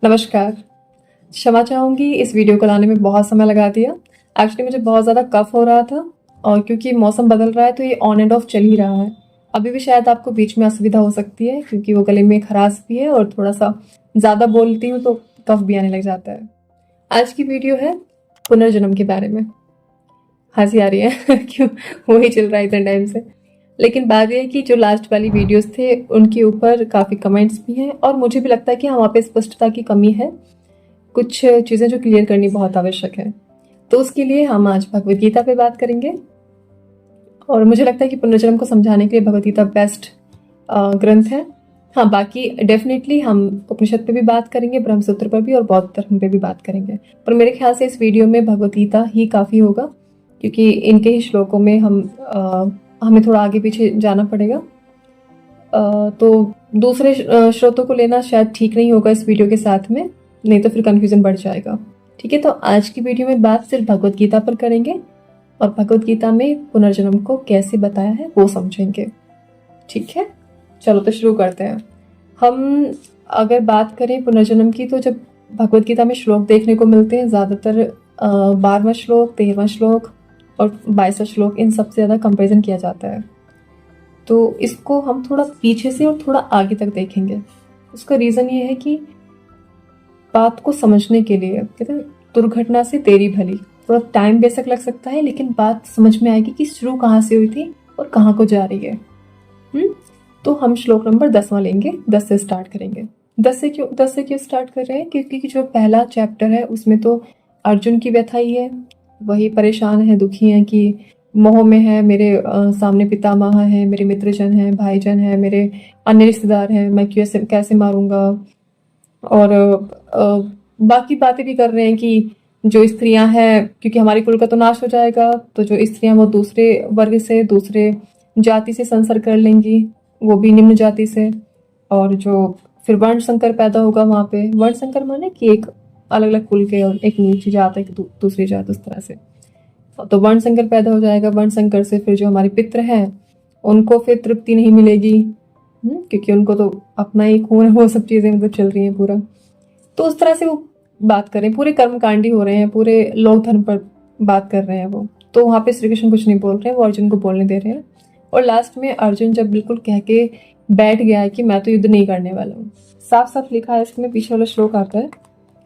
नमस्कार। क्षमा चाहूँगी इस वीडियो को लाने में बहुत समय लगा दिया। एक्चुअली मुझे बहुत ज़्यादा कफ़ हो रहा था और क्योंकि मौसम बदल रहा है तो ये ऑन एंड ऑफ चल ही रहा है। अभी भी शायद आपको बीच में असुविधा हो सकती है क्योंकि वो गले में खराश भी है और थोड़ा-सा ज़्यादा बोलती हूँ तो कफ़ भी आने लग जाता है। आज की वीडियो है पुनर्जन्म के बारे में। हँसी आ रही है क्यों? वही चल रहा है इतने टाइम से। लेकिन बात ये है कि जो लास्ट वाली वीडियोस थे उनके ऊपर काफ़ी कमेंट्स भी हैं और मुझे भी लगता है कि हाँ, वहाँ पे स्पष्टता की कमी है। कुछ चीज़ें जो क्लियर करनी बहुत आवश्यक है। तो उसके लिए हम आज भगवद गीता पे बात करेंगे और मुझे लगता है कि पुनर्जन्म को समझाने के लिए भगवद गीता बेस्ट ग्रंथ है। हाँ, बाकी डेफिनेटली हम उपनिषद पे भी बात करेंगे, ब्रह्मसूत्र पर भी और बौद्ध धर्म पे भी बात करेंगे। पर मेरे ख्याल से इस वीडियो में भगवद गीता ही काफ़ी होगा क्योंकि इनके ही श्लोकों में हमें थोड़ा आगे पीछे जाना पड़ेगा। तो दूसरे स्रोतों को लेना शायद ठीक नहीं होगा इस वीडियो के साथ में, नहीं तो फिर कन्फ्यूज़न बढ़ जाएगा। ठीक है, तो आज की वीडियो में बात सिर्फ भगवद गीता पर करेंगे और भगवद गीता में पुनर्जन्म को कैसे बताया है वो समझेंगे। ठीक है, चलो तो शुरू करते हैं। हम अगर बात करें पुनर्जन्म की तो जब भगवद गीता में श्लोक देखने को मिलते हैं ज़्यादातर 12वां श्लोक, 13वां श्लोक और 22वां श्लोक, इन सबसे ज़्यादा कंपेरिजन किया जाता है। तो इसको हम थोड़ा पीछे से और थोड़ा आगे तक देखेंगे। उसका रीज़न ये है कि बात को समझने के लिए कहते हैं दुर्घटना से तेरी भली, थोड़ा टाइम बेशक लग सकता है लेकिन बात समझ में आएगी कि शुरू कहाँ से हुई थी और कहाँ को जा रही है। तो हम श्लोक नंबर 10वां लेंगे, 10 से स्टार्ट करेंगे। 10 से क्यों स्टार्ट कर रहे हैं? क्योंकि जो पहला चैप्टर है उसमें तो अर्जुन की व्यथा ही है, वही परेशान है, दुखी है कि मोह में है, मेरे सामने पितामह है, मेरे मित्रजन हैं, भाईजन हैं, मेरे अन्य रिश्तेदार हैं, मैं कैसे मारूंगा। और बाकी बातें भी कर रहे हैं कि जो स्त्रियां हैं, क्योंकि हमारी कुल का तो नाश हो जाएगा, तो जो स्त्रियां वो दूसरे वर्ग से, दूसरे जाति से संसर्ग कर लेंगी, वो भी निम्न जाति से। और जो फिर वर्ण संकर पैदा होगा वहाँ पे, वर्ण संकर माने कि एक अलग अलग कुल के और एक नीची जात, एक दूसरी जात, उस तरह से। तो वर्ण संकर पैदा हो जाएगा। वर्ण संकर से फिर जो हमारे पितृ हैं उनको फिर तृप्ति नहीं मिलेगी, क्योंकि उनको तो अपना ही खून है, वो सब चीज़ें मतलब चल रही हैं पूरा। तो उस तरह से वो बात कर रहे हैं, पूरे कर्मकांडी हो रहे हैं, पूरे लोक धर्म पर बात कर रहे हैं वो। तो वहाँ पे श्री कृष्ण कुछ नहीं बोल रहे हैं, वो अर्जुन को बोलने दे रहे हैं। और लास्ट में अर्जुन जब बिल्कुल कह के बैठ गया है कि मैं तो युद्ध नहीं करने वाला हूँ, साफ साफ लिखा है इसमें, पीछे वाला श्लोक आता है,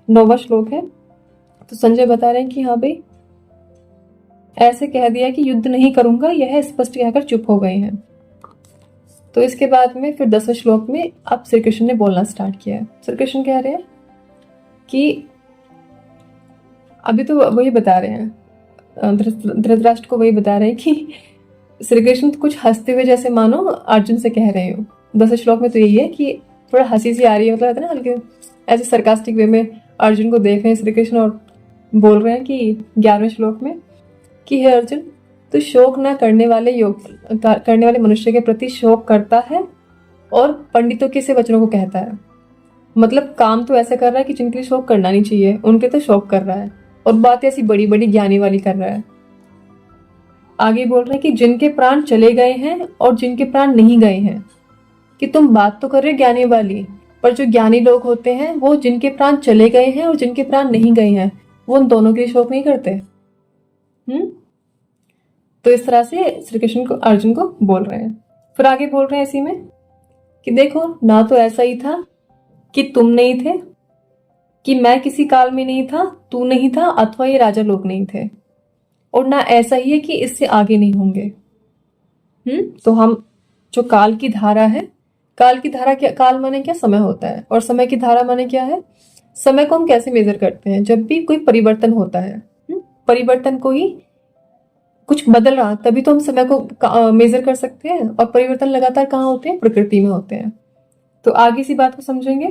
9वां श्लोक है। तो संजय बता रहे हैं कि हाँ भाई, ऐसे कह दिया कि युद्ध नहीं करूंगा, यह स्पष्ट कहकर चुप हो गए हैं। तो इसके बाद में फिर 10वें श्लोक में अब श्री कृष्ण ने बोलना स्टार्ट किया है। श्री कृष्ण कह रहे हैं कि अभी तो वही बता रहे हैं, धृतराष्ट्र को वही बता रहे हैं कि श्री कृष्ण तो कुछ हंसते हुए जैसे मानो अर्जुन से कह रहे हो। 10वें श्लोक में तो यही है कि थोड़ा हंसी सी आ रही है, मतलब है ना, हल्के ऐसे सरकास्टिक वे में अर्जुन को देख रहे हैं श्री कृष्ण और बोल रहे हैं कि 11वें श्लोक में कि हे अर्जुन, तो शोक न करने वाले मनुष्य के प्रति शोक करता है और पंडितों के से वचनों को कहता है। मतलब काम तो ऐसा कर रहा है कि जिनके लिए शोक करना नहीं चाहिए उनके तो शोक कर रहा है, और बात ऐसी बड़ी बड़ी ज्ञानी वाली कर रहा है। आगे बोल रहे हैं कि जिनके प्राण चले गए हैं और जिनके प्राण नहीं गए हैं, कि तुम बात तो कर रहे हो ज्ञानी वाली, पर जो ज्ञानी लोग होते हैं वो जिनके प्राण चले गए हैं और जिनके प्राण नहीं गए हैं वो उन दोनों के लिए शोक नहीं करते। तो इस तरह से श्री कृष्ण को अर्जुन को बोल रहे हैं। फिर आगे बोल रहे हैं इसी में कि देखो, ना तो ऐसा ही था कि तुम नहीं थे, कि मैं किसी काल में नहीं था, तू नहीं था, अथवा ये राजा लोग नहीं थे, और ना ऐसा ही है कि इससे आगे नहीं होंगे। तो हम जो काल की धारा है, काल की धारा क्या, काल माने क्या, समय होता है, और समय की धारा माने क्या है, समय को हम कैसे मेजर करते हैं, जब भी कोई परिवर्तन होता है, परिवर्तन को ही कुछ बदल रहा तभी तो हम समय को मेजर कर सकते हैं, और परिवर्तन लगातार कहाँ होते हैं, प्रकृति में होते हैं। तो आगे इसी बात को समझेंगे,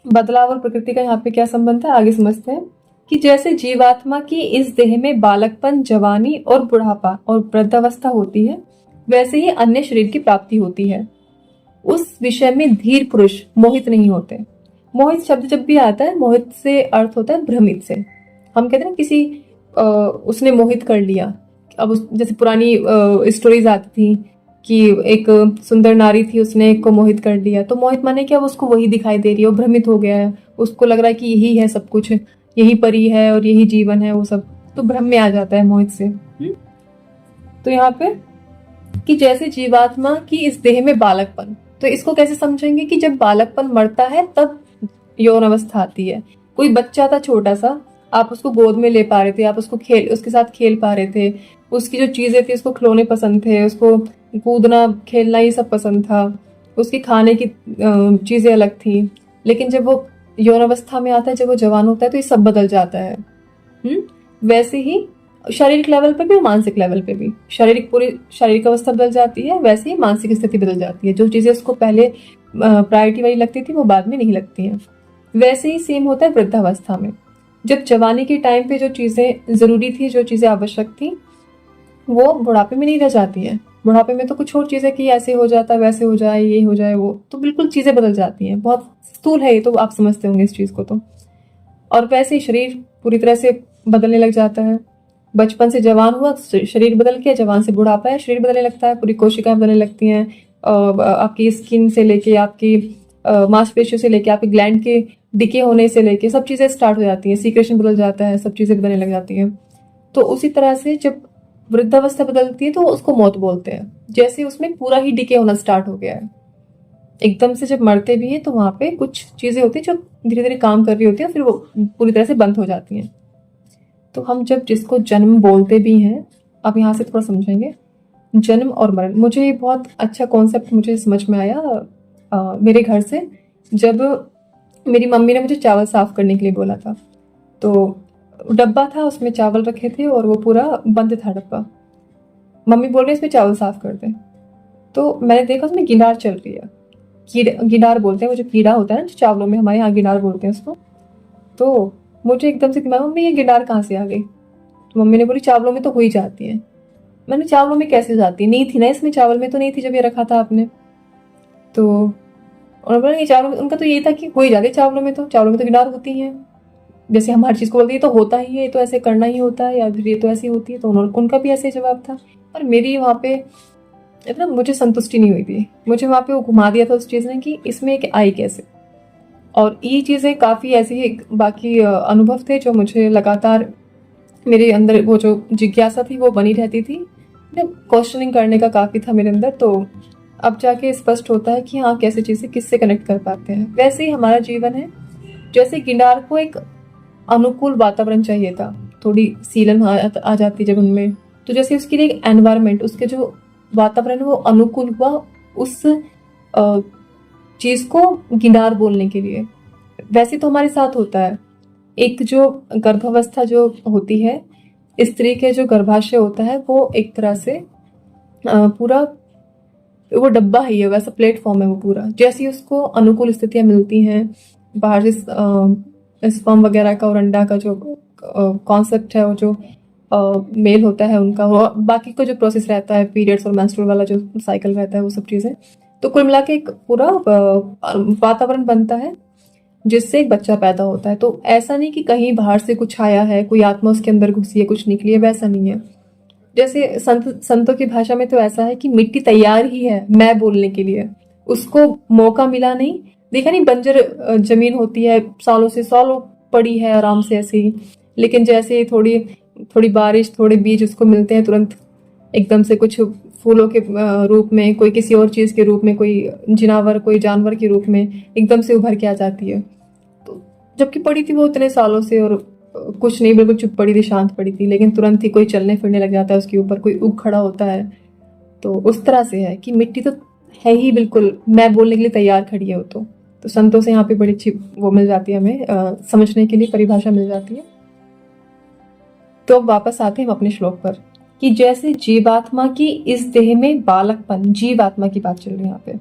बदलाव और प्रकृति का यहाँ पे क्या संबंध है, आगे समझते हैं। कि जैसे जीवात्मा की इस देह में बालकपन, जवानी और बुढ़ापा और वृद्धावस्था होती है, वैसे ही अन्य शरीर की प्राप्ति होती है। उस विषय में धीर पुरुष मोहित नहीं होते। मोहित शब्द जब भी आता है, मोहित से अर्थ होता है भ्रमित से। हम कहते हैं ना किसी उसने मोहित कर लिया। अब जैसे पुरानी स्टोरीज आती थी कि एक सुंदर नारी थी, उसने एक को मोहित कर लिया, तो मोहित माने क्या, उसको वही दिखाई दे रही है, वो भ्रमित हो गया है, उसको लग रहा है कि यही है सब कुछ, यही परी है और यही जीवन है वो सब, तो भ्रम में आ जाता है मोहित से। तो यहाँ पे कि जैसे जीवात्मा की इस देह में बालकपन, तो इसको कैसे समझेंगे कि जब बालकपन मरता है तब यौन अवस्था आती है। कोई बच्चा था छोटा सा, आप उसको गोद में ले पा रहे थे, आप उसके साथ खेल पा रहे थे, उसकी जो चीजें थी, उसको खिलौने पसंद थे, उसको कूदना खेलना ये सब पसंद था, उसकी खाने की चीजें अलग थी। लेकिन जब वो यौन अवस्था में आता है, जब वो जवान होता है, तो ये सब बदल जाता है। वैसे ही शारीरिक लेवल पे भी और मानसिक लेवल पे भी, पूरी शारीरिक अवस्था बदल जाती है, वैसे ही मानसिक स्थिति बदल जाती है। जो चीजें उसको पहले प्रायोरिटी वाली लगती थी वो बाद में नहीं लगती हैं। वैसे ही सेम होता है वृद्धावस्था में। जब जवानी के टाइम पे जो चीजें जरूरी थी, जो चीजें आवश्यक थी, वो बुढ़ापे में नहीं रह जाती है। बुढ़ापे में तो कुछ और चीजें कि ऐसे हो जाता है, वैसे हो जाए, ये हो जाए, वो तो बिल्कुल चीजें बदल जाती हैं। बहुत स्थूल है ये, तो आप समझते होंगे इस चीज को तो। और वैसे ही शरीर पूरी तरह से बदलने लग जाता है। बचपन से जवान हुआ, शरीर बदल गया, जवान से बुढ़ापा है, शरीर बदलने लगता है, पूरी कोशिकाएं बदलने लगती हैं। आपकी स्किन से लेके, आपकी मांसपेशियों से लेके, आपके ग्लैंड के डिके होने से लेके सब चीजें स्टार्ट हो जाती हैं, सीक्रेशन बदल जाता है, सब चीजें बदलने लग जाती हैं। तो उसी तरह से जब वृद्धावस्था बदलती है तो उसको मौत बोलते हैं। जैसे उसमें पूरा ही डिके होना स्टार्ट हो गया है, एकदम से जब मरते भी हैं तो वहां पे कुछ चीजें होती है जो धीरे धीरे काम कर रही होती है, फिर वो पूरी तरह से बंद हो जाती हैं। तो हम जब जिसको जन्म बोलते भी हैं, अब यहाँ से थोड़ा समझेंगे जन्म और मरण। मुझे ये बहुत अच्छा कॉन्सेप्ट मुझे समझ में आया मेरे घर से, जब मेरी मम्मी ने मुझे चावल साफ करने के लिए बोला था। तो डब्बा था, उसमें चावल रखे थे और वो पूरा बंद था डब्बा। मम्मी बोल रही इसमें चावल साफ कर दे, तो मैंने देखा उसमें गिनार चल रही है। गिनार बोलते हैं वो जो कीड़ा होता है ना, जो चावलों में, हमारे यहाँ गिनार बोलते हैं उसको। तो मुझे एकदम से दिमाग, मम्मी ये गिनार कहाँ से आ गई? तो मम्मी ने बोली चावलों में तो हो ही जाती है। मैंने, चावलों में कैसे जाती है? नहीं थी ना इसमें, चावल में तो नहीं थी जब ये रखा था आपने। तो उन्होंने बोला ये चावलों में, उनका तो ये था कि हो ही जाती है चावलों में, तो चावलों में तो गिनार होती है। जैसे हम हर चीज को बोलते हैं तो होता ही है, ये तो ऐसे करना ही होता है, या फिर ये तो ऐसी होती है, तो उनका भी ऐसे जवाब था। और मेरी वहाँ पे इतना मुझे संतुष्टि नहीं हुई थी। मुझे वहाँ पे वो घुमा दिया था उस चीज ने कि इसमें एक आई कैसे। और ये चीजें काफी ऐसी बाकी अनुभव थे जो मुझे लगातार मेरे अंदर वो जो जिज्ञासा थी वो बनी रहती थी। क्वेश्चनिंग करने का काफी था मेरे अंदर। तो अब जाके स्पष्ट होता है कि हाँ, कैसे चीजें किससे कनेक्ट कर पाते हैं। वैसे ही हमारा जीवन है। जैसे गिटार को एक अनुकूल वातावरण चाहिए था, थोड़ी सीलन आ जाती जब उनमें, तो जैसे उसके लिए एक एनवायरनमेंट, उसके जो वातावरण है वो अनुकूल हुआ उस चीज को गिटार बोलने के लिए। वैसे तो हमारे साथ होता है, एक जो गर्भावस्था जो होती है, स्त्री के जो गर्भाशय होता है वो एक तरह से पूरा वो डब्बा ही है, वैसा प्लेटफॉर्म है वो पूरा। जैसी उसको अनुकूल स्थितियां मिलती हैं बाहर से स्पर्म वगैरह का और अंडा का जो कॉन्सेप्ट है, वो जो मेल होता है उनका, वो बाकी का जो प्रोसेस रहता है, पीरियड्स और मेंस्ट्रुअल वाला जो साइकिल रहता है, वो सब चीजें, तो कुल मिला के एक पूरा वातावरण बनता है जिससे एक बच्चा पैदा होता है। तो ऐसा नहीं कि कहीं बाहर से कुछ आया है, कोई आत्मा उसके अंदर घुसी है, कुछ निकली है, वैसा नहीं है। जैसे संतों की भाषा में तो ऐसा है कि मिट्टी तैयार ही है मैं बोलने के लिए, उसको मौका मिला नहीं। देखा नहीं, बंजर जमीन होती है, सालों से सालों पड़ी है आराम से ऐसे ही, लेकिन जैसे थोड़ी थोड़ी बारिश, थोड़े बीज उसको मिलते हैं, तुरंत एकदम से कुछ फूलों के रूप में, कोई किसी और चीज के रूप में, कोई जिनावर, कोई जानवर के रूप में एकदम से उभर के आ जाती है। तो जबकि पड़ी थी वो उतने सालों से, और कुछ नहीं, बिल्कुल चुप पड़ी थी, शांत पड़ी थी, लेकिन तुरंत ही कोई चलने फिरने लग जाता है उसके ऊपर, कोई उग खड़ा होता है। तो उस तरह से है कि मिट्टी तो है ही बिल्कुल मैं बोलने के लिए तैयार खड़ी है वो तो संतों से यहाँ पे बड़ी अच्छी वो मिल जाती है हमें समझने के लिए परिभाषा मिल जाती है। तो अब वापस आते हैं हम अपने श्लोक पर कि जैसे जीवात्मा की इस देह में बालकपन, जीवात्मा की बात चल रही है यहाँ पे,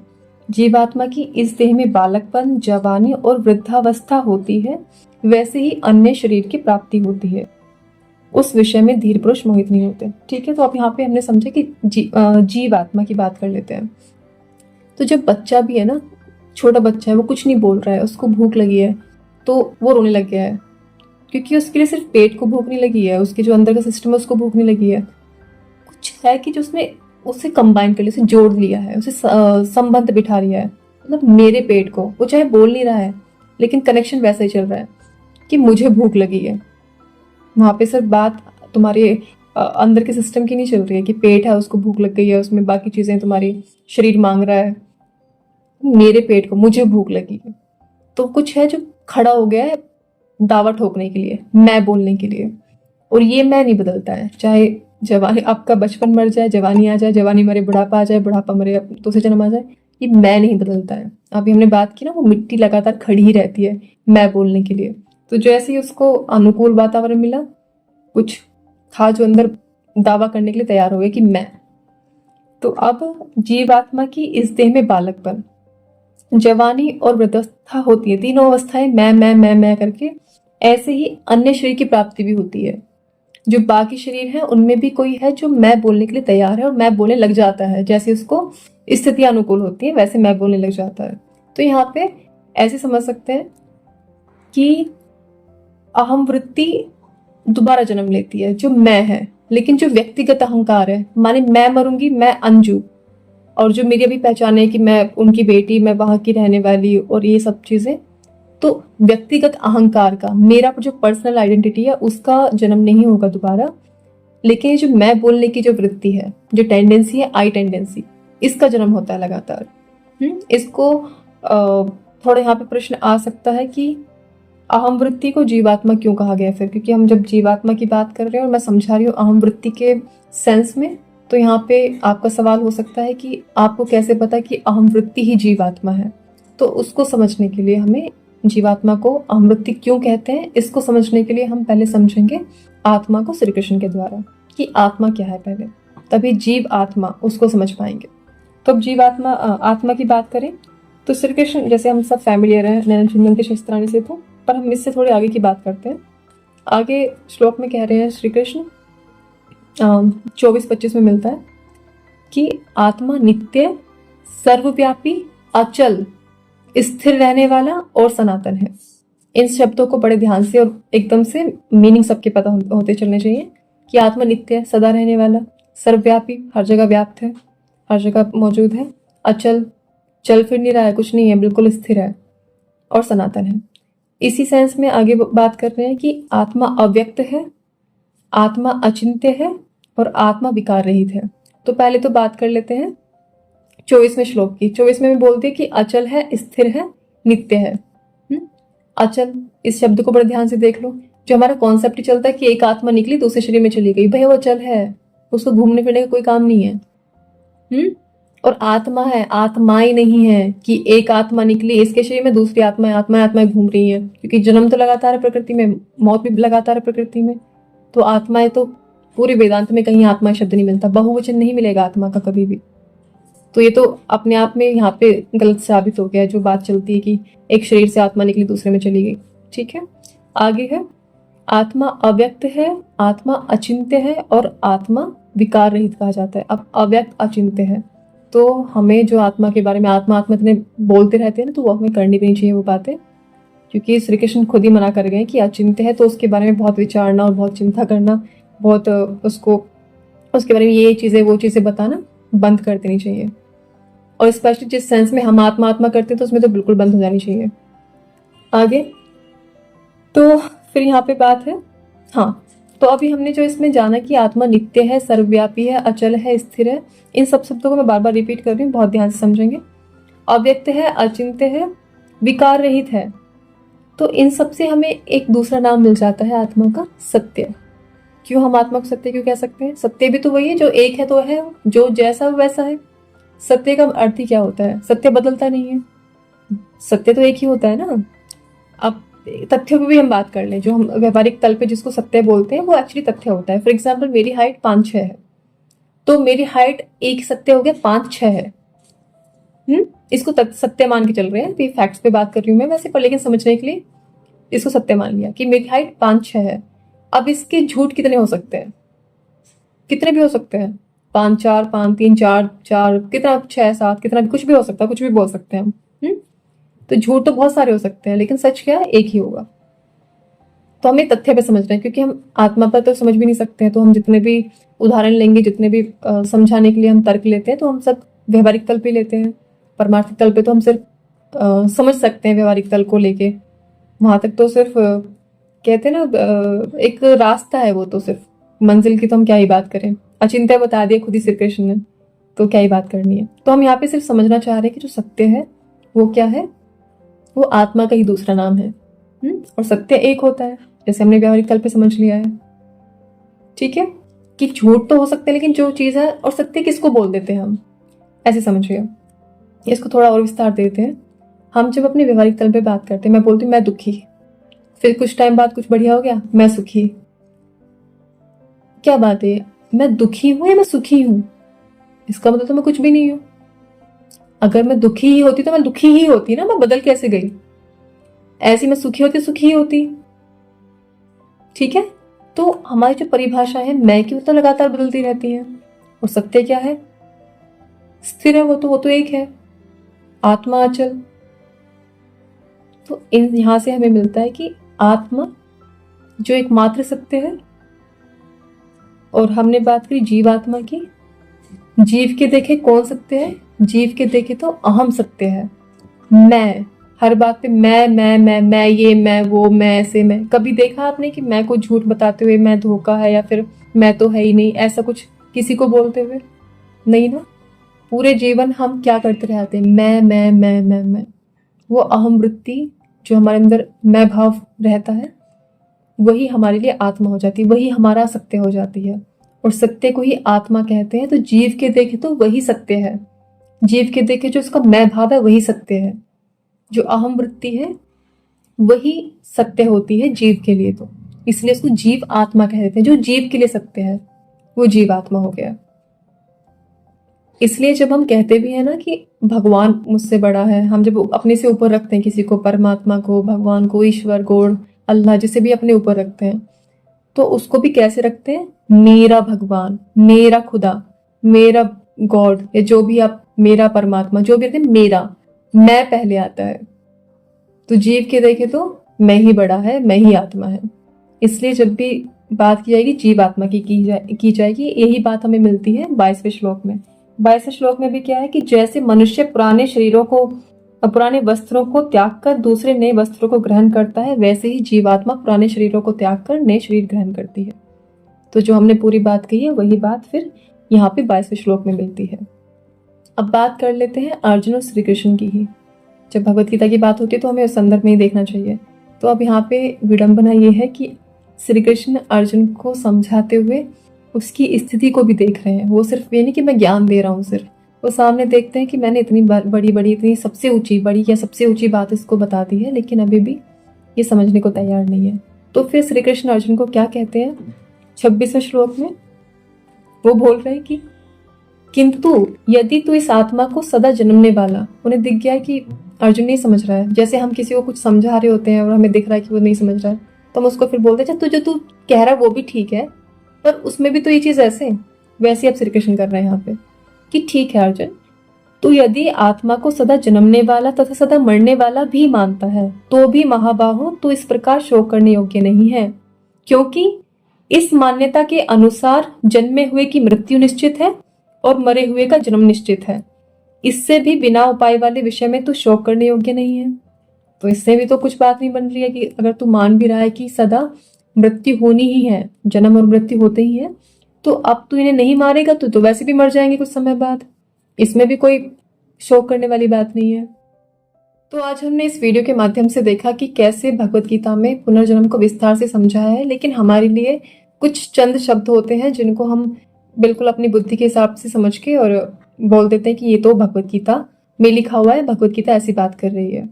जीवात्मा की इस देह में बालकपन, जवानी और वृद्धावस्था होती है, वैसे ही अन्य शरीर की प्राप्ति होती है। उस विषय में धीर पुरुष मोहित नहीं होते। ठीक है, तो अब यहाँ पे हमने समझा कि जीवात्मा की बात कर लेते हैं। तो जब बच्चा भी है ना, छोटा बच्चा है, वो कुछ नहीं बोल रहा है, उसको भूख लगी है, तो वो रोने लग गया है, क्योंकि उसके लिए सिर्फ पेट को भूख नहीं लगी है, उसके जो अंदर का सिस्टम है उसको भूख नहीं लगी है। कुछ है कि जो उसमें उसे कंबाइन कर लिया, उसे जोड़ लिया है, उसे संबंध बिठा लिया है। मतलब मेरे पेट को, वो चाहे बोल नहीं रहा है लेकिन कनेक्शन वैसा ही चल रहा है कि मुझे भूख लगी है। वहां पे सिर्फ बात तुम्हारे अंदर के सिस्टम की नहीं चल रही है कि पेट है उसको भूख लग गई है, उसमें बाकी चीजें तुम्हारी शरीर मांग रहा है। मेरे पेट को, मुझे भूख लगी है। तो कुछ है जो खड़ा हो गया है दावा ठोकने के लिए, मैं बोलने के लिए। और ये मैं नहीं बदलता है, चाहे जवानी, आपका बचपन मर जाए, जवानी आ जाए, जवानी मरे बुढ़ापा आ जाए, बुढ़ापा मरे दूसरे जन्म आ जाए, ये मैं नहीं बदलता है। अभी हमने बात की ना, वो मिट्टी लगातार खड़ी ही रहती है मैं बोलने के लिए। तो जैसे ही उसको अनुकूल वातावरण मिला, कुछ था जो अंदर दावा करने के लिए तैयार हो गया कि मैं। तो अब जीवात्मा की इस देह में बालकपन, जवानी और वृद्धावस्था होती है, तीनों अवस्थाएं मैं करके। ऐसे ही अन्य शरीर की प्राप्ति भी होती है। जो बाकी शरीर है उनमें भी कोई है जो मैं बोलने के लिए तैयार है और मैं बोलने लग जाता है। जैसे उसको स्थिति अनुकूल होती है वैसे मैं बोलने लग जाता है। तो यहाँ पे ऐसे समझ सकते हैं कि अहम वृत्ति दोबारा जन्म लेती है, जो मैं है। लेकिन जो व्यक्तिगत अहंकार है, माने मैं मरूंगी, मैं अंजू, और जो मेरी अभी पहचान है कि मैं उनकी बेटी, मैं वहां की रहने वाली, और ये सब चीजें, तो व्यक्तिगत अहंकार का, मेरा जो पर्सनल आइडेंटिटी है उसका जन्म नहीं होगा दोबारा। लेकिन ये जो मैं बोलने की जो वृत्ति है, जो टेंडेंसी है, आई टेंडेंसी, इसका जन्म होता है लगातार। इसको थोड़ा यहाँ पे प्रश्न आ सकता है कि अहम वृत्ति को जीवात्मा क्यों कहा गया फिर? क्योंकि हम जब जीवात्मा की बात कर रहे हैं और मैं समझा रही हूँ अहम वृत्ति के सेंस में, तो यहाँ पे आपका सवाल हो सकता है कि आपको कैसे पता कि अहम वृत्ति ही जीवात्मा है? तो उसको समझने के लिए हमें जीवात्मा को अहम वृत्ति क्यों कहते हैं, इसको समझने के लिए हम पहले समझेंगे आत्मा को श्री कृष्ण के द्वारा, कि आत्मा क्या है पहले, तभी जीव आत्मा उसको समझ पाएंगे। तो अब जीवात्मा आत्मा की बात करें तो श्री कृष्ण, जैसे हम सब फैमिलियर हैं नैनन चिंतन के शस्त्राणी से, तो पर हम इससे थोड़े आगे की बात करते हैं। आगे श्लोक में कह रहे हैं श्री कृष्ण 24-25 में मिलता है कि आत्मा नित्य, सर्वव्यापी, अचल, स्थिर रहने वाला और सनातन है। इन शब्दों को बड़े ध्यान से और एकदम से मीनिंग सबके पता होते चलने चाहिए कि आत्मा नित्य है, सदा रहने वाला, सर्वव्यापी, हर जगह व्याप्त है, हर जगह मौजूद है, अचल, चल फिर नहीं रहा है, कुछ नहीं है, बिल्कुल स्थिर है, और सनातन है। इसी सेंस में आगे बात कर रहे हैं कि आत्मा अव्यक्त है, आत्मा अचिंत्य है और आत्मा विकार रहित है। तो पहले तो बात कर लेते हैं 24वें श्लोक की। 24वें में बोलते हैं कि अचल है, स्थिर है, नित्य है। अचल, इस शब्द को बड़े ध्यान से देख लो। जो हमारा कॉन्सेप्ट ही चलता है कि एक आत्मा निकली दूसरे शरीर में चली गई, भाई वो अचल है, उसको घूमने फिरने का कोई काम नहीं है। और आत्मा है, आत्माएं नहीं है कि एक आत्मा निकली इसके शरीर में, दूसरी आत्माएं घूम रही हैं, क्योंकि जन्म तो लगातार है प्रकृति में, मौत भी लगातार है प्रकृति में। तो आत्माएं तो पूरे वेदांत में कहीं आत्मा शब्द नहीं मिलता, बहुवचन नहीं मिलेगा आत्मा का कभी भी। तो ये तो अपने आप में यहाँ पे गलत साबित हो गया जो बात चलती है कि एक शरीर से आत्मा निकली दूसरे में चली गई। ठीक है, आगे है आत्मा अव्यक्त है, आत्मा अचिंत्य है और आत्मा विकार रहित कहा जाता है। अब अव्यक्त अचिंत्य है, तो हमें जो आत्मा के बारे में आत्मा इतने बोलते रहते हैं ना, तो वो हमें करनी भी नहीं चाहिए वो बातें, क्योंकि श्री कृष्ण खुद ही मना कर गए कि अचिंत्य है, तो उसके बारे में बहुत विचारना और बहुत चिंता करना, बहुत उसके बारे में ये चीज़ें वो चीज़ें बताना बंद कर देनी चाहिए। और स्पेशली जिस सेंस में हम आत्मा करते हैं तो उसमें तो बिल्कुल बंद हो जानी चाहिए। आगे तो फिर यहाँ पे बात है, हाँ, तो अभी हमने जो इसमें जाना कि आत्मा नित्य है, सर्वव्यापी है, अचल है, स्थिर है, इन सब शब्दों को मैं बार बार रिपीट कर रही हूँ, बहुत ध्यान से समझेंगे। अव्यक्त है, अचिंत्य है, विकार रहित है। तो इन सब से हमें एक दूसरा नाम मिल जाता है आत्मा का, सत्य। क्यों हम आत्मा को सत्य क्यों कह सकते हैं? सत्य भी तो वही है, जो एक है तो है, जो जैसा वैसा है। सत्य का अर्थ ही क्या होता है? सत्य बदलता नहीं है, सत्य तो एक ही होता है ना। अब तथ्यों पे भी हम बात कर लें, जो हम व्यवहारिक तल पे जिसको सत्य बोलते हैं वो एक्चुअली तथ्य होता है। फॉर एग्जाम्पल मेरी हाइट 5'6" है, तो मेरी हाइट एक सत्य हो गया, 5'6" है। इसको सत्य मान के चल रहे हैं, फैक्ट्स पे बात कर रही हूँ मैं वैसे, पर लेकिन समझने के लिए इसको सत्य मान लिया कि मेरी हाइट 5'6" है। अब इसके झूठ कितने हो सकते हैं? कितने भी हो सकते हैं, 5'4", 5'3", 4'4", कितना 6'7", कितना भी, कुछ भी हो सकता है, कुछ भी बोल सकते हैं हम। तो झूठ तो बहुत सारे हो सकते हैं, लेकिन सच क्या है? एक ही होगा। तो हमें तथ्य पे समझना है, क्योंकि हम आत्मा पर तो समझ भी नहीं सकते हैं, तो हम जितने भी उदाहरण लेंगे, जितने भी समझाने के लिए हम तर्क लेते हैं, तो हम सब व्यवहारिक तल पे लेते हैं। परमार्थिक तल पे तो हम सिर्फ समझ सकते हैं, व्यवहारिक तल को लेके वहां तक तो सिर्फ कहते हैं ना एक रास्ता है, वो तो सिर्फ मंजिल की तो हम क्या ही बात करें। अचिंत्य बता दिया खुद ही श्री कृष्ण ने, तो क्या ही बात करनी है। तो हम यहाँ पे सिर्फ समझना चाह रहे हैं कि जो सत्य है वो क्या है, वो आत्मा का ही दूसरा नाम है। और सत्य एक होता है, जैसे हमने व्यवहारिक तल पे समझ लिया है। ठीक है, कि झूठ तो हो सकते हैं, लेकिन जो चीज है, और सत्य किसको बोल देते हैं हम, ऐसे समझिए। इसको थोड़ा और विस्तार देते हैं। हम जब अपने व्यवहारिक तल पे बात करते हैं, मैं बोलती हूँ मैं दुखी, फिर कुछ टाइम बाद कुछ बढ़िया हो गया, मैं सुखी। क्या बात है, मैं दुखी हूं या मैं सुखी हूं? इसका मतलब तो मैं कुछ भी नहीं हूं। अगर मैं दुखी ही होती तो मैं दुखी ही होती ना, मैं बदल कैसे गई? ऐसी मैं सुखी होती सुखी ही होती। ठीक है, तो हमारी जो परिभाषा है मैं की, वो तो लगातार बदलती रहती है। और सत्य क्या है? स्थिर है, वो तो एक है, आत्मा अचल। तो इन यहां से हमें मिलता है कि आत्मा जो एकमात्र सत्य है। और हमने बात करी जीवात्मा की। जीव के देखे कौन सत्य है? जीव के देखे तो अहम सत्य है। मैं, हर बात पे मैं, ये मैं, वो मैं, ऐसे मैं। कभी देखा आपने कि मैं को झूठ बताते हुए मैं धोखा है, या फिर मैं तो है ही नहीं, ऐसा कुछ किसी को बोलते हुए? नहीं ना। पूरे जीवन हम क्या करते रहते हैं? मैं। वो अहम वृत्ति जो हमारे अंदर मैं भाव रहता है, वही हमारे लिए आत्मा हो जाती है, वही हमारा सत्य हो जाती है। और सत्य को ही आत्मा कहते हैं। तो जीव के देखे तो वही सत्य है। जीव के देखे जो उसका मैं भाव है वही सत्य है। जो अहम वृत्ति है वही सत्य होती है जीव के लिए। तो इसलिए उसको जीव आत्मा कहते हैं। जो जीव के लिए सत्य है वो जीव आत्मा हो गया। इसलिए जब हम कहते भी है ना कि भगवान मुझसे बड़ा है, हम जब अपने से ऊपर रखते हैं किसी को, परमात्मा को, भगवान को, ईश्वर, गॉड, अल्लाह, जिसे भी अपने ऊपर रखते हैं, तो उसको भी कैसे रखते हैं? मेरा भगवान, मेरा खुदा, मेरा गॉड, या जो भी आप, मेरा परमात्मा, जो भी रहते हैं, मेरा मैं पहले आता है। तो जीव के देखे तो मैं ही बड़ा है, मैं ही आत्मा है। इसलिए जब भी बात की जाएगी जीव आत्मा की जाएगी, यही बात हमें मिलती है 22वें श्लोक में। 22वें श्लोक में भी क्या है कि जैसे मनुष्य पुराने शरीरों को, पुराने वस्त्रों को त्याग कर दूसरे नए वस्त्रों को ग्रहण करता है, वैसे ही जीवात्मा पुराने शरीरों को त्याग कर नए शरीर ग्रहण करती है। तो जो हमने पूरी बात कही है वही बात फिर यहाँ पे 22वें श्लोक में मिलती है। अब बात कर लेते हैं अर्जुन और श्री कृष्ण की ही। जब भगवत गीता की बात होती है तो हमें उस संदर्भ में ही देखना चाहिए। तो अब यहाँ पे विडंबना ये है कि श्री कृष्ण अर्जुन को समझाते हुए उसकी स्थिति को भी देख रहे हैं। वो सिर्फ ये नहीं कि मैं ज्ञान दे रहा हूँ, सिर्फ वो सामने देखते हैं कि मैंने इतनी बड़ी इतनी सबसे ऊंची बात इसको बता दी है, लेकिन अभी भी ये समझने को तैयार नहीं है। तो फिर श्री कृष्ण अर्जुन को क्या कहते हैं 26वें श्लोक में? वो बोल रहे हैं कि किंतु यदि तू इस आत्मा को सदा जन्मने वाला, उन्हें दिख गया है कि अर्जुन नहीं समझ रहा है। जैसे हम किसी को कुछ समझा रहे होते हैं और हमें दिख रहा है कि वो नहीं समझ रहा है, तो हम उसको फिर बोलते हैं जो तू कह रहा है वो भी ठीक है, पर उसमें भी तो ये चीज ऐसे, वैसे अब श्री कृष्ण कर रहे हैं यहाँ पे कि ठीक है अर्जुन, तू यदि आत्मा को सदा जन्मने वाला तथा सदा मरने वाला भी मानता है, तो भी महाबाहो तो इस प्रकार शोक करने योग्य नहीं है, क्योंकि इस मान्यता के अनुसार जन्मे हुए की मृत्यु निश्चित है और मरे हुए का जन्म निश्चित है। इससे भी बिना उपाय वाले विषय में तू शोक करने योग्य नहीं है। तो इससे भी तो कुछ बात नहीं बन रही है कि अगर तू मान भी रहा है कि सदा मृत्यु होनी ही है, जन्म और मृत्यु होते ही है, तो अब तू इन्हें नहीं मारेगा तो वैसे भी मर जाएंगे कुछ समय बाद। इसमें भी कोई शोक करने वाली बात नहीं है। तो आज हमने इस वीडियो के माध्यम से देखा कि कैसे भगवत गीता में पुनर्जन्म को विस्तार से समझाया है, लेकिन हमारे लिए कुछ चंद शब्द होते हैं जिनको हम बिल्कुल अपनी बुद्धि के हिसाब से समझ के और बोल देते हैं कि ये तो भगवत गीता में लिखा हुआ है, भगवत गीता ऐसी बात कर रही है।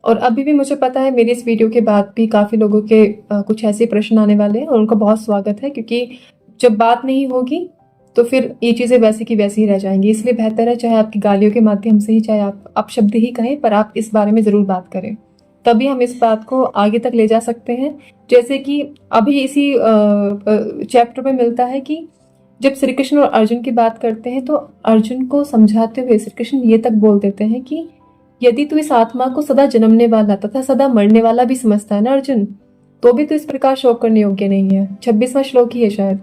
और अभी भी मुझे पता है मेरी इस वीडियो के बाद भी काफी लोगों के कुछ ऐसे प्रश्न आने वाले हैं, और उनका बहुत स्वागत है, क्योंकि जब बात नहीं होगी तो फिर ये चीजें वैसी की वैसी ही रह जाएंगी। इसलिए बेहतर है चाहे आपकी गालियों के माध्यम से ही, चाहे आप शब्द ही कहें, पर आप इस बारे में जरूर बात करें, तभी हम इस बात को आगे तक ले जा सकते हैं। जैसे कि अभी इसी चैप्टर में मिलता है कि जब श्री कृष्ण और अर्जुन की बात करते हैं तो अर्जुन को समझाते हुए श्री कृष्ण ये तक बोल देते हैं कि यदि तू इस आत्मा को सदा जन्मने वाला तथा सदा मरने वाला भी समझता है ना अर्जुन, तो भी तो इस प्रकार शोक करने योग्य नहीं है। 26वां श्लोक ही है शायद।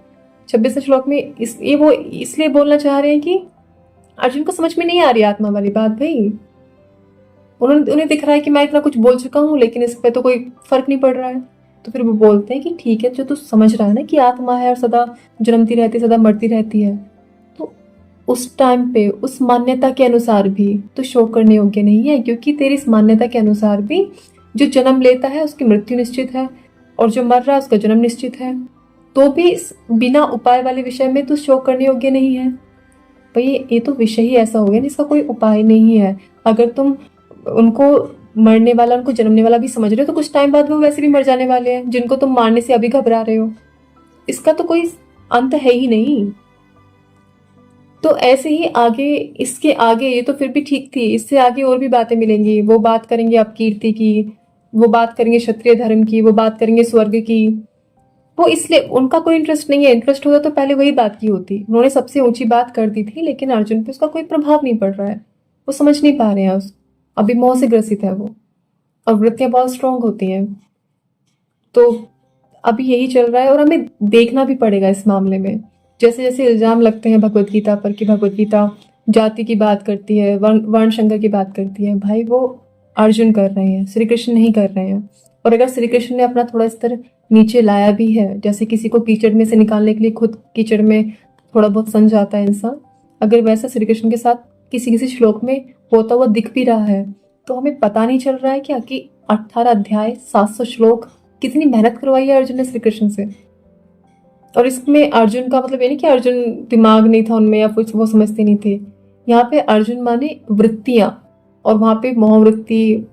26वें श्लोक में ये वो इसलिए बोलना चाह रहे हैं कि अर्जुन को समझ में नहीं आ रही आत्मा वाली बात भाई। उन्हें दिख रहा है कि मैं इतना कुछ बोल चुका हूँ लेकिन इस पे तो कोई फर्क नहीं पड़ रहा है। तो फिर वो बोलते हैं कि ठीक है, जो तू समझ रहा है ना कि आत्मा है और सदा जन्मती रहती है, सदा मरती रहती है, तो उस टाइम पे उस मान्यता के अनुसार भी तो शोक करने योग्य नहीं है, क्योंकि तेरी इस मान्यता के अनुसार भी जो जन्म लेता है उसकी मृत्यु निश्चित है और जो मर रहा है उसका जन्म निश्चित है। तो भी इस बिना उपाय वाले विषय में तो शोक करने योग्य नहीं है भाई। ये तो विषय ही ऐसा हो गया जिसका कोई उपाय नहीं है। अगर तुम उनको मरने वाला, उनको जन्मने वाला भी समझ रहे हो, तो कुछ टाइम बाद वो वैसे भी मर जाने वाले हैं जिनको तुम मारने से अभी घबरा रहे हो। इसका तो कोई अंत है ही नहीं। तो ऐसे ही आगे, इसके आगे ये तो फिर भी ठीक थी, इससे आगे और भी बातें मिलेंगी। वो बात करेंगे अपकीर्ति की, वो बात करेंगे क्षत्रिय धर्म की, वो बात करेंगे स्वर्ग की। वो इसलिए उनका कोई इंटरेस्ट नहीं है। इंटरेस्ट होता तो पहले वही बात की होती। उन्होंने सबसे ऊंची बात कर दी थी लेकिन अर्जुन पे उसका कोई प्रभाव नहीं पड़ रहा है। वो समझ नहीं पा रहे हैं अभी मोह से ग्रसित है वो, और वृत्तियां बहुत स्ट्रांग होती हैं। तो अभी यही चल रहा है और हमें देखना भी पड़ेगा इस मामले में। जैसे जैसे इल्जाम लगते हैं भगवत गीता पर कि भगवत गीता जाति की बात करती है, वर्ण संकर की बात करती है, भाई वो अर्जुन कर रहे हैं, श्री कृष्ण नहीं कर रहे हैं। और अगर श्री कृष्ण ने अपना थोड़ा स्तर नीचे लाया भी है, जैसे किसी को कीचड़ में से निकालने के लिए खुद कीचड़ में थोड़ा बहुत सन जाता है इंसान, अगर वैसा श्री कृष्ण के साथ किसी किसी श्लोक में होता हुआ दिख भी रहा है, तो हमें पता नहीं चल रहा है क्या कि 18 अध्याय 700 श्लोक कितनी मेहनत करवाई है अर्जुन ने श्री कृष्ण से। और इसमें अर्जुन का मतलब ये नहीं कि अर्जुन दिमाग नहीं था उनमें या कुछ वो समझते नहीं थे। यहाँ पे अर्जुन माने वृत्तियां, और वहां पे मोहवृत्ति,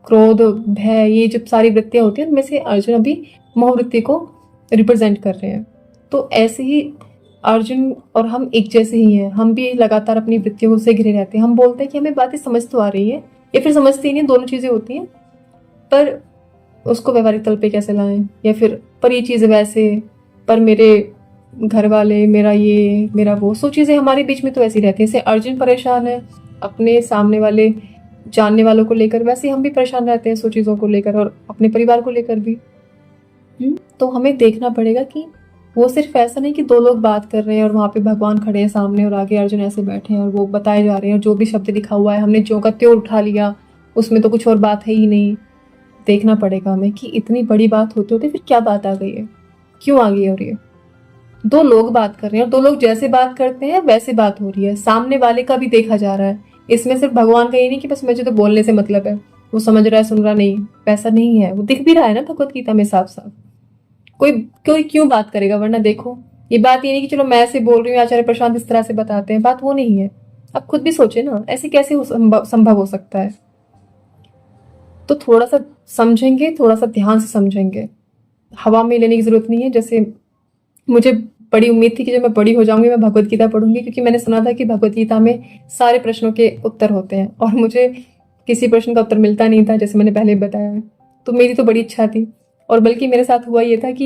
क्रोध, भय, ये जब सारी वृत्तियां होती हैं उनमें से अर्जुन अभी मोहवृत्ति को रिप्रेजेंट कर रहे हैं। तो ऐसे ही अर्जुन और हम एक जैसे ही हैं। हम भी लगातार अपनी वृत्तियों से घिरे रहते हैं। हम बोलते हैं कि हमें बातें समझ तो आ रही है, या फिर समझती ही नहीं, दोनों चीजें होती हैं, पर उसको व्यवहारिक तल पे कैसे लाएं, या फिर पर ये चीज़ वैसे, पर मेरे घर वाले, मेरा ये, मेरा वो, सो चीज़ें हमारे बीच में तो ऐसी रहती है। जैसे अर्जुन परेशान है अपने सामने वाले जानने वालों को लेकर, वैसे हम भी परेशान रहते हैं सो चीज़ों को लेकर और अपने परिवार को लेकर भी। तो हमें देखना पड़ेगा कि वो सिर्फ ऐसा नहीं कि दो लोग बात कर रहे हैं और वहाँ पे भगवान खड़े हैं सामने और आगे अर्जुन ऐसे बैठे हैं और वो बताए जा रहे हैं, जो भी शब्द लिखा हुआ है हमने ज्यों का त्यों उठा लिया, उसमें तो कुछ और बात है ही नहीं। देखना पड़ेगा हमें कि इतनी बड़ी बात होते होते फिर क्या बात आ गई है, क्यों आ गई है। और ये दो लोग बात कर रहे हैं और दो लोग जैसे बात करते हैं वैसे बात हो रही है, सामने वाले का भी देखा जा रहा है। इसमें सिर्फ भगवान का ये नहीं कि बस मुझे तो बोलने से मतलब है, वो समझ रहा है सुन रहा नहीं, वैसा नहीं है। वो दिख भी रहा है ना भगवत गीता में साफ साफ। कोई कोई क्यों बात करेगा, वरना देखो ये बात ये नहीं कि चलो मैं ऐसे बोल रही हूँ, आचार्य प्रशांत इस तरह से बताते हैं, बात वो नहीं है। आप खुद भी सोचे ना, ऐसे कैसे संभव हो सकता है। तो थोड़ा सा समझेंगे, थोड़ा सा ध्यान से समझेंगे, हवा में लेने की जरूरत नहीं है। जैसे मुझे बड़ी उम्मीद थी कि जब मैं बड़ी हो जाऊंगी मैं भगवत गीता पढ़ूंगी, क्योंकि मैंने सुना था कि भगवत गीता में सारे प्रश्नों के उत्तर होते हैं और मुझे किसी प्रश्न का उत्तर मिलता नहीं था, जैसे मैंने पहले बताया। तो मेरी तो बड़ी इच्छा थी। और बल्कि मेरे साथ हुआ ये था कि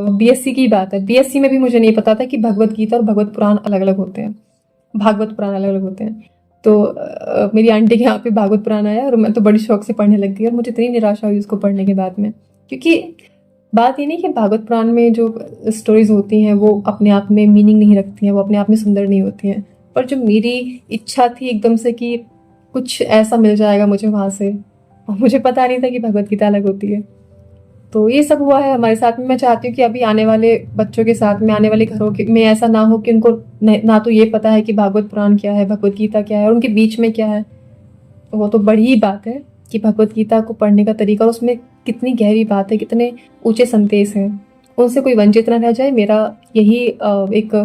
बीएससी की बात है, बीएससी में भी मुझे नहीं पता था कि भगवत गीता और भगवत पुराण अलग अलग होते हैं, भागवत पुराण अलग अलग होते हैं। तो मेरी आंटी के यहाँ पे भागवत पुराण आया और मैं तो बड़ी शौक से पढ़ने लग गई और मुझे इतनी निराशा हुई उसको पढ़ने के बाद में। क्योंकि बात ये नहीं कि भागवत पुराण में जो स्टोरीज होती हैं वो अपने आप में मीनिंग नहीं रखती हैं, वो अपने आप में सुंदर नहीं होती हैं, पर जो मेरी इच्छा थी एकदम से कि कुछ ऐसा मिल जाएगा मुझे वहाँ से, और मुझे पता नहीं था कि भगवत गीता अलग होती है। तो ये सब हुआ है हमारे साथ में। मैं चाहती हूँ कि अभी आने वाले बच्चों के साथ में, आने वाले घरों में ऐसा ना हो कि उनको ना तो ये पता है कि भागवत पुराण क्या है, भगवत गीता क्या है और उनके बीच में क्या है। तो वो तो बड़ी ही बात है कि भगवत गीता को पढ़ने का तरीका, उसमें कितनी गहरी बात है, कितने ऊंचे संदेश हैं, उनसे कोई वंचित न रह जाए। मेरा यही एक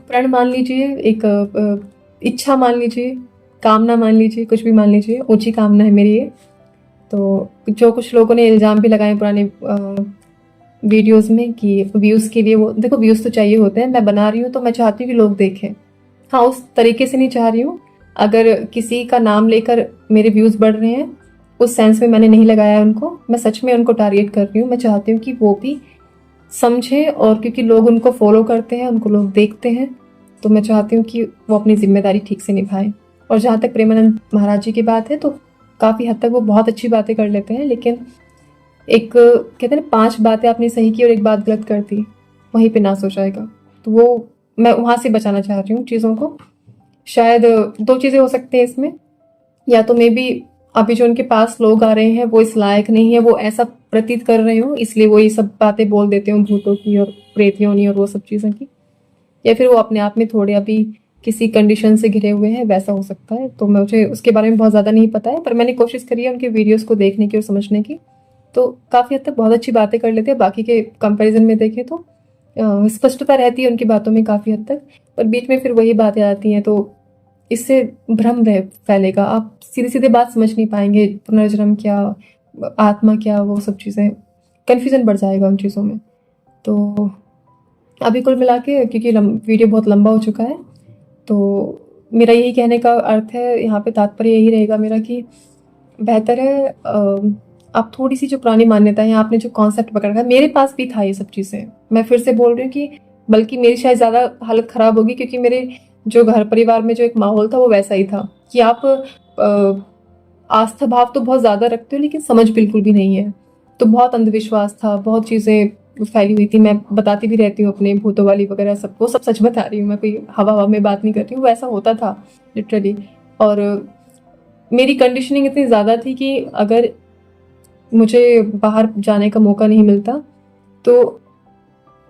प्रण मान लीजिए, एक इच्छा मान लीजिए, कामना मान लीजिए, कुछ भी मान लीजिए, ऊंची कामना है मेरी ये। तो जो कुछ लोगों ने इल्ज़ाम भी लगाए पुराने वीडियोस में कि व्यूज़ के लिए, वो देखो व्यूज़ तो चाहिए होते हैं, मैं बना रही हूँ तो मैं चाहती हूँ कि लोग देखें। हाँ, उस तरीके से नहीं चाह रही हूँ। अगर किसी का नाम लेकर मेरे व्यूज़ बढ़ रहे हैं, उस सेंस में मैंने नहीं लगाया उनको, मैं सच में उनको टारगेट कर रही हूँ। मैं चाहती हूँ कि वो भी समझें, और क्योंकि लोग उनको फॉलो करते हैं, उनको लोग देखते हैं, तो मैं चाहती हूँ कि वो अपनी जिम्मेदारी ठीक से निभाएं। और जहाँ तक प्रेमानंद महाराज जी की बात है, तो काफ़ी हद तक वो बहुत अच्छी बातें कर लेते हैं, लेकिन एक कहते हैं ना, 5 बातें आपने सही की और एक बात गलत कर दी, वहीं पे नाश हो जाएगा। तो वो मैं वहाँ से बचाना चाह रही हूँ चीज़ों को। शायद 2 चीज़ें हो सकती हैं इसमें, या तो मे बी अभी जो उनके पास लोग आ रहे हैं वो इस लायक नहीं है, वो ऐसा प्रतीत कर रहे हो इसलिए वो ये सब बातें बोल देते हो भूतों की और प्रेत योनि और वो सब चीज़ों की, या फिर वो अपने आप में थोड़े अभी किसी कंडीशन से घिरे हुए हैं, वैसा हो सकता है। तो मुझे उसके बारे में बहुत ज़्यादा नहीं पता है, पर मैंने कोशिश करी है उनके वीडियोस को देखने की और समझने की, तो काफ़ी हद तक बहुत अच्छी बातें कर लेते हैं। बाकी के कंपैरिजन में देखें तो स्पष्टता रहती है उनकी बातों में काफ़ी हद तक, पर बीच में फिर वही बातें आती हैं तो इससे भ्रम फैलेगा। आप सीधे-सीधे बात समझ नहीं पाएँगे, पुनर्जन्म क्या, आत्मा क्या, वो सब चीज़ें, कन्फ्यूज़न बढ़ जाएगा उन चीज़ों में। तो अभी कुल मिला के, क्योंकि वीडियो बहुत लंबा हो चुका है, तो मेरा यही कहने का अर्थ है, यहाँ पे तात्पर्य यही रहेगा मेरा कि बेहतर है आप थोड़ी-सी जो पुरानी मान्यताएँ हैं, आपने जो कॉन्सेप्ट पकड़ रखा है, मेरे पास भी था ये सब चीज़ें। मैं फिर से बोल रही हूँ कि बल्कि मेरी शायद ज़्यादा हालत ख़राब होगी, क्योंकि मेरे जो घर परिवार में जो एक माहौल था वो वैसा ही था कि आप आस्था भाव तो बहुत ज़्यादा रखते हो लेकिन समझ बिल्कुल भी नहीं है। तो बहुत अंधविश्वास था, बहुत चीज़ें फैली हुई थी। मैं बताती भी रहती हूँ अपने भूतों वाली वगैरह सब, वो सब सच बता रही हूँ मैं, कोई हवा-हवा में बात नहीं कर रही हूँ, वैसा होता था लिटरली। और मेरी कंडीशनिंग इतनी ज़्यादा थी कि अगर मुझे बाहर जाने का मौका नहीं मिलता, तो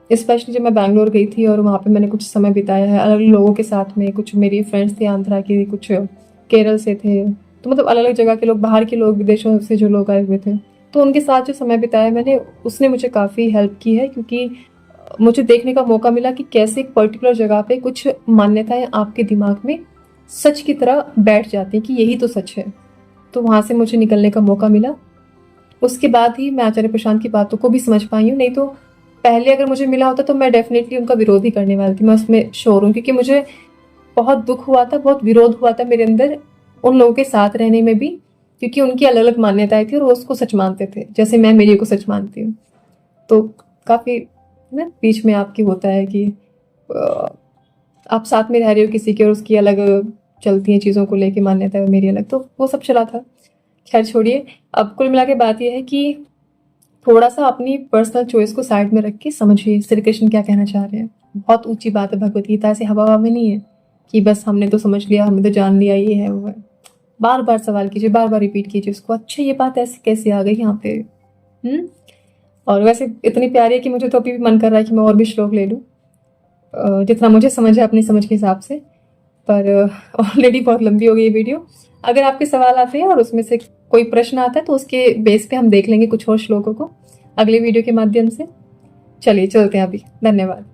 स्पेशली जब मैं बैंगलोर गई थी और वहाँ पे मैंने कुछ समय बिताया है अलग लोगों के साथ में, कुछ मेरी फ्रेंड्स थे आंध्रा की, कुछ केरल से थे, तो मतलब अलग अलग जगह के लोग, बाहर के लोग, विदेशों से जो लोग आए हुए थे, तो उनके साथ जो समय बिताया मैंने, उसने मुझे काफ़ी हेल्प की है, क्योंकि मुझे देखने का मौका मिला कि कैसे एक पर्टिकुलर जगह पे कुछ मान्यताएं आपके दिमाग में सच की तरह बैठ जाती हैं कि यही तो सच है। तो वहाँ से मुझे निकलने का मौका मिला। उसके बाद ही मैं आचार्य प्रशांत की बातों को भी समझ पाई हूँ, नहीं तो पहले अगर मुझे मिला होता तो मैं डेफिनेटली उनका विरोध ही करने वाली थी। मैं उसमें श्योर हूँ, क्योंकि मुझे बहुत दुख हुआ था, बहुत विरोध हुआ था मेरे अंदर उन लोगों के साथ रहने में भी, क्योंकि उनकी अलग अलग मान्यताएं थी और वो उसको सच मानते थे जैसे मैं मेरी को सच मानती हूँ। तो काफ़ी ना बीच में आपकी होता है कि आप साथ में रह रहे हो किसी के और उसकी अलग चलती हैं चीज़ों को लेके, मान्यता है मेरी अलग, तो वो सब चला था। खैर छोड़िए, अब कुल मिला के बात यह है कि थोड़ा सा अपनी पर्सनल चॉइस को साइड में रख के समझिए श्री कृष्ण क्या कहना चाह रहे हैं। बहुत ऊंची बात है, भगवत गीता ऐसे हवा हवा में नहीं है कि बस हमने तो समझ लिया, हमने तो जान लिया, ये है वो है। बार बार सवाल कीजिए, बार बार रिपीट कीजिए उसको, अच्छा ये बात ऐसे कैसे आ गई यहाँ पे। और वैसे इतनी प्यारी है कि मुझे तो अभी भी मन कर रहा है कि मैं और भी श्लोक ले लूँ, जितना मुझे समझ है अपनी समझ के हिसाब से। पर ऑलरेडी बहुत लंबी हो गई ये वीडियो। अगर आपके सवाल आते हैं और उसमें से कोई प्रश्न आता है तो उसके बेस पे हम देख लेंगे कुछ और श्लोकों को अगले वीडियो के माध्यम से। चलिए चलते हैं अभी, धन्यवाद।